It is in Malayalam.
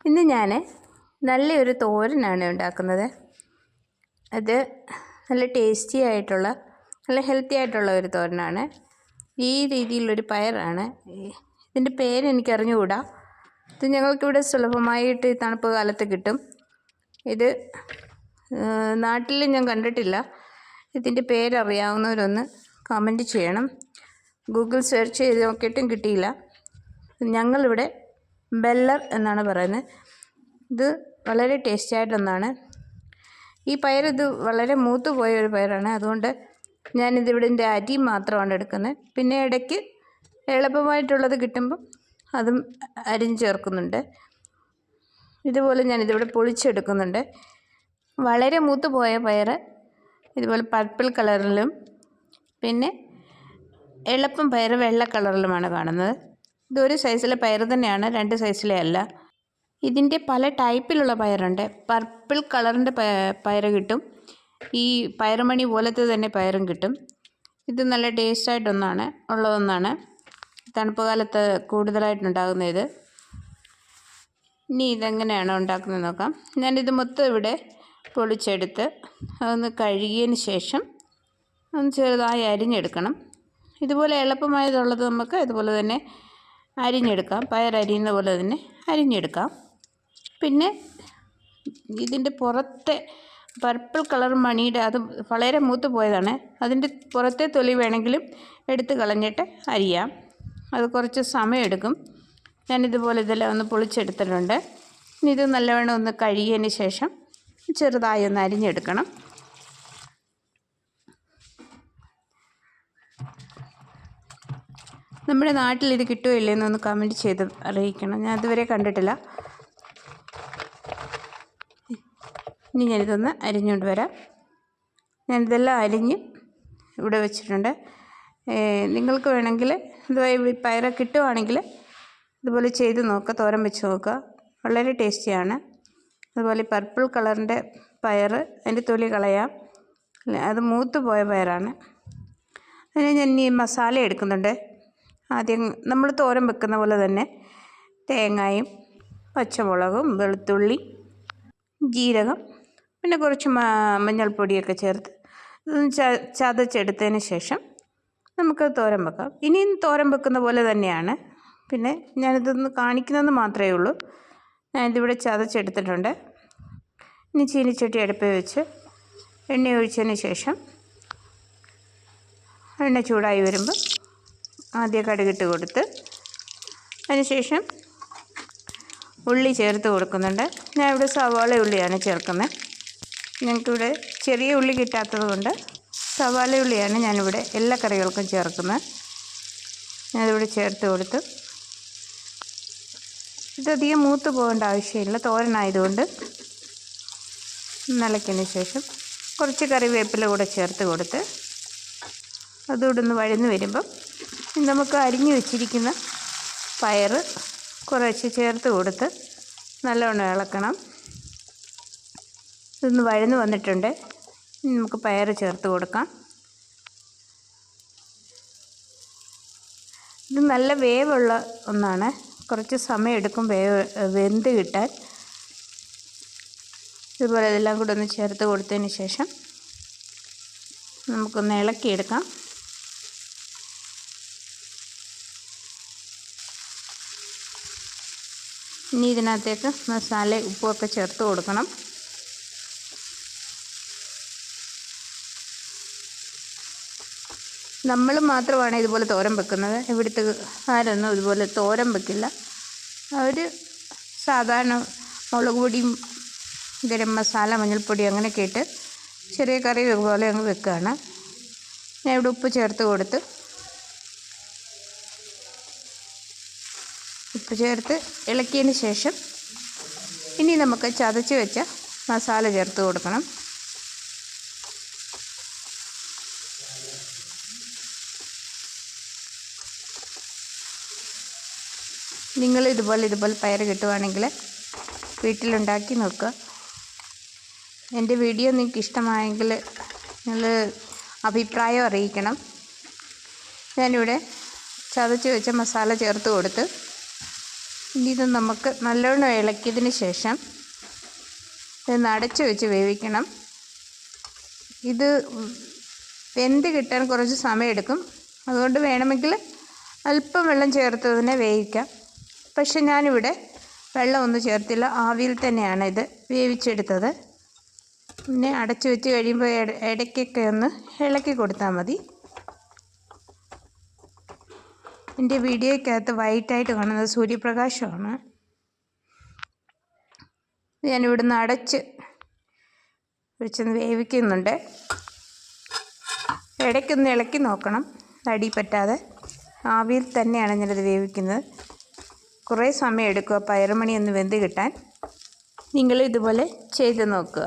ഇന്ന് ഞാൻ നല്ലൊരു തോരനാണ് ഉണ്ടാക്കുന്നത്. അത് നല്ല ടേസ്റ്റി ആയിട്ടുള്ള നല്ല ഹെൽത്തി ആയിട്ടുള്ള ഒരു തോരനാണ്. ഈ രീതിയിലുള്ളൊരു പയറാണ്. ഇതിൻ്റെ പേരെനിക്കറിഞ്ഞുകൂടാ. ഇത് ഞങ്ങൾക്കിവിടെ സുലഭമായിട്ട് ഈ തണുപ്പ് കാലത്ത് കിട്ടും. ഇത് നാട്ടിൽ ഞാൻ കണ്ടിട്ടില്ല. ഇതിൻ്റെ പേരറിയാവുന്നവരൊന്ന് കമൻറ്റ് ചെയ്യണം. ഗൂഗിൾ സെർച്ച് ചെയ്ത് നോക്കിയിട്ടും കിട്ടിയില്ല. ഞങ്ങളിവിടെ ബെല്ലർ എന്നാണ് പറയുന്നത്. ഇത് വളരെ ടേസ്റ്റി ആയിട്ടൊന്നാണ്. ഈ പയറിത് വളരെ മൂത്ത് പോയ ഒരു പയറാണ്. അതുകൊണ്ട് ഞാനിതിവിടെ അരി മാത്രമാണ് എടുക്കുന്നത്. പിന്നെ ഇടയ്ക്ക് എളുപ്പമായിട്ടുള്ളത് കിട്ടുമ്പം അതും അരിഞ്ഞ് ചേർക്കുന്നുണ്ട്. ഇതുപോലെ ഞാനിതിവിടെ പൊളിച്ചെടുക്കുന്നുണ്ട്. വളരെ മൂത്ത് പോയ പയർ ഇതുപോലെ പർപ്പിൾ കളറിലും പിന്നെ എളുപ്പം പയർ വെള്ള കളറിലുമാണ് കാണുന്നത്. ഇതൊരു സൈസിലെ പയർ തന്നെയാണ്, രണ്ട് സൈസിലെ അല്ല. ഇതിൻ്റെ പല ടൈപ്പിലുള്ള പയറുണ്ട്. പർപ്പിൾ കളറിൻ്റെ പയർ കിട്ടും. ഈ പയറുമണി പോലത്തെ തന്നെ പയറും കിട്ടും. ഇത് നല്ല ടേസ്റ്റായിട്ടൊന്നാണ് ഉള്ളതൊന്നാണ്. തണുപ്പ് കാലത്ത് കൂടുതലായിട്ടുണ്ടാകുന്ന ഇത്. ഇനി ഇതെങ്ങനെയാണ് ഉണ്ടാക്കുന്നത് നോക്കാം. ഞാനിത് മൊത്തം ഇവിടെ പൊളിച്ചെടുത്ത് അതൊന്ന് കഴുകിയതിന് ശേഷം ഒന്ന് ചെറുതായി അരിഞ്ഞെടുക്കണം. ഇതുപോലെ എളുപ്പമായതുള്ളത് നമുക്ക് ഇതുപോലെ തന്നെ അരിഞ്ഞെടുക്കാം. പയറരിയുന്ന പോലെ തന്നെ അരിഞ്ഞെടുക്കാം. പിന്നെ ഇതിൻ്റെ പുറത്തെ പർപ്പിൾ കളർ മണിയുടെ അത് വളരെ മൂത്ത് പോയതാണ്. അതിൻ്റെ പുറത്തെ തൊലി വേണമെങ്കിലും എടുത്ത് കളഞ്ഞിട്ട് അരിയാം. അത് കുറച്ച് സമയമെടുക്കും. ഞാനിതുപോലെ ഇതെല്ലാം ഒന്ന് പൊളിച്ചെടുത്തിട്ടുണ്ട്. ഇനി ഇത് നല്ലവണ്ണം ഒന്ന് കഴുകിയതിന് ശേഷം ചെറുതായി ഒന്ന് അരിഞ്ഞെടുക്കണം. നമ്മുടെ നാട്ടിൽ ഇത് കിട്ടുമോ ഇല്ലയെന്നൊന്ന് കമൻറ്റ് ചെയ്ത് അറിയിക്കണം. ഞാൻ ഇതുവരെ കണ്ടിട്ടില്ല. ഇനി ഞാനിതൊന്ന് അരിഞ്ഞുകൊണ്ട് വരാം. ഞാനിതെല്ലാം അരിഞ്ഞ് ഇവിടെ വെച്ചിട്ടുണ്ട്. നിങ്ങൾക്ക് വേണമെങ്കിൽ ഇതുപോലെ പയറ് കിട്ടുവാണെങ്കിൽ ഇതുപോലെ ചെയ്ത് നോക്കുക, തോരൻ വെച്ച് നോക്കുക. വളരെ ടേസ്റ്റിയാണ്. അതുപോലെ പർപ്പിൾ കളറിൻ്റെ പയർ അതിൻ്റെ തൊലി കളയാം. അത് മൂത്ത് പോയ പയറാണ്. അതിന് ഞാൻ ഈ മസാല എടുക്കുന്നുണ്ട്. ആദ്യം നമ്മൾ തോരൻ വെക്കുന്ന പോലെ തന്നെ തേങ്ങയും പച്ചമുളകും വെളുത്തുള്ളി ജീരകം പിന്നെ കുറച്ച് മഞ്ഞൾപ്പൊടിയൊക്കെ ചേർത്ത് ഇതൊന്ന് ചതച്ചെടുത്തതിന് ശേഷം നമുക്ക് തോരൻ വെക്കാം. ഇനിയും തോരൻ വെക്കുന്ന പോലെ തന്നെയാണ്. പിന്നെ ഞാനിതൊന്ന് കാണിക്കുന്നതെന്ന് മാത്രമേ ഉള്ളൂ. ഞാനിതിവിടെ ചതച്ചെടുത്തിട്ടുണ്ട്. ഇനി ചീനിച്ചട്ടി അടുപ്പിൽ വെച്ച് എണ്ണ ഒഴിച്ചതിന് ശേഷം എണ്ണ ചൂടായി വരുമ്പോൾ ആദ്യം കടുകിട്ട് കൊടുത്ത് അതിനുശേഷം ഉള്ളി ചേർത്ത് കൊടുക്കുന്നുണ്ട്. ഞാൻ ഇവിടെ സവാള ഉള്ളിയാണ് ചേർക്കുന്നത്. ഞങ്ങൾക്കിവിടെ ചെറിയ ഉള്ളി കിട്ടാത്തത് കൊണ്ട് സവാള ഉള്ളിയാണ് ഞാനിവിടെ എല്ലാ കറികൾക്കും ചേർക്കുന്നത്. ഞാനിവിടെ ചേർത്ത് കൊടുത്ത് ഇതധികം മൂത്ത് പോകേണ്ട ആവശ്യമില്ല. തോരനായതുകൊണ്ട് ഇളക്കിയതിന് ശേഷം കുറച്ച് കറിവേപ്പില കൂടെ ചേർത്ത് കൊടുത്ത് അതുകൂടെ ഒന്ന് വഴന്ന് വരുമ്പം നമുക്ക് അരിഞ്ഞു വെച്ചിരിക്കുന്ന പയർ കുറച്ച് ചേർത്ത് കൊടുത്ത് നല്ലവണ്ണം ഇളക്കണം. ഇതൊന്ന് വഴന്ന് വന്നിട്ടുണ്ട്. ഇനി നമുക്ക് പയർ ചേർത്ത് കൊടുക്കാം. ഇത് നല്ല വേവുള്ള ഒന്നാണ്. കുറച്ച് സമയം എടുക്കും വെന്ത് കിട്ടാൻ. ഇതുപോലെ ഇതെല്ലാം കൂടെ ഒന്ന് ചേർത്ത് കൊടുത്തതിന് ശേഷം നമുക്കൊന്ന് ഇളക്കിയെടുക്കാം. ഇനി ഇതിനകത്തേക്ക് മസാല ഉപ്പുമൊക്കെ ചേർത്ത് കൊടുക്കണം. നമ്മൾ മാത്രമാണ് ഇതുപോലെ തോരൻ വെക്കുന്നത്. ഇവിടുത്തെ ആരൊന്നും ഇതുപോലെ തോരൻ വെക്കില്ല. അവർ സാധാരണ മുളക് പൊടിയും ഗരം മസാല മഞ്ഞൾപ്പൊടി അങ്ങനെയൊക്കെ ഇട്ട് ചെറിയ കറി പോലെ അങ്ങ് വെക്കുകയാണ്. ഞാൻ ഇവിടെ ഉപ്പ് ചേർത്ത് കൊടുത്ത് ഉപ്പ് ചേർത്ത് ഇളക്കിയതിന് ശേഷം ഇനി നമുക്ക് ചതച്ച് വെച്ച മസാല ചേർത്ത് കൊടുക്കണം. നിങ്ങൾ ഇതുപോലെ പയർ കിട്ടുവാണെങ്കിൽ വീട്ടിലുണ്ടാക്കി നോക്കുക. എൻ്റെ വീഡിയോ നിങ്ങൾക്ക് ഇഷ്ടമായെങ്കിൽ നിങ്ങൾ അഭിപ്രായം അറിയിക്കണം. ഞാനിവിടെ ചതച്ച് വെച്ച മസാല ചേർത്ത് കൊടുത്ത് ഇനി ഇത് നമുക്ക് നല്ലോണം ഇളക്കിയതിന് ശേഷം ഇതൊന്ന് അടച്ചു വെച്ച് വേവിക്കണം. ഇത് വെന്ത് കിട്ടാൻ കുറച്ച് സമയമെടുക്കും. അതുകൊണ്ട് വേണമെങ്കിൽ അല്പം വെള്ളം ചേർത്ത് തന്നെ വേവിക്കാം. പക്ഷെ ഞാനിവിടെ വെള്ളമൊന്നും ചേർത്തില്ല, ആവിയിൽ തന്നെയാണ് ഇത് വേവിച്ചെടുത്തത്. പിന്നെ അടച്ചു വെച്ച് കഴിയുമ്പോൾ ഇടയ്ക്കൊക്കെ ഒന്ന് ഇളക്കി കൊടുത്താൽ മതി. എൻ്റെ വീഡിയോയ്ക്കകത്ത് വൈറ്റായിട്ട് കാണുന്നത് സൂര്യപ്രകാശമാണ്. ഞാനിവിടുന്ന് അടച്ച് വെച്ചൊന്ന് വേവിക്കുന്നുണ്ട്. ഇടയ്ക്കൊന്ന് ഇളക്കി നോക്കണം, അടി പറ്റാതെ. ആവിയിൽ തന്നെയാണ് ഞാനത് വേവിക്കുന്നത്. കുറേ സമയം എടുക്കുക പയറുമണി ഒന്ന് വെന്ത് കിട്ടാൻ. നിങ്ങൾ ഇതുപോലെ ചെയ്ത് നോക്കുക.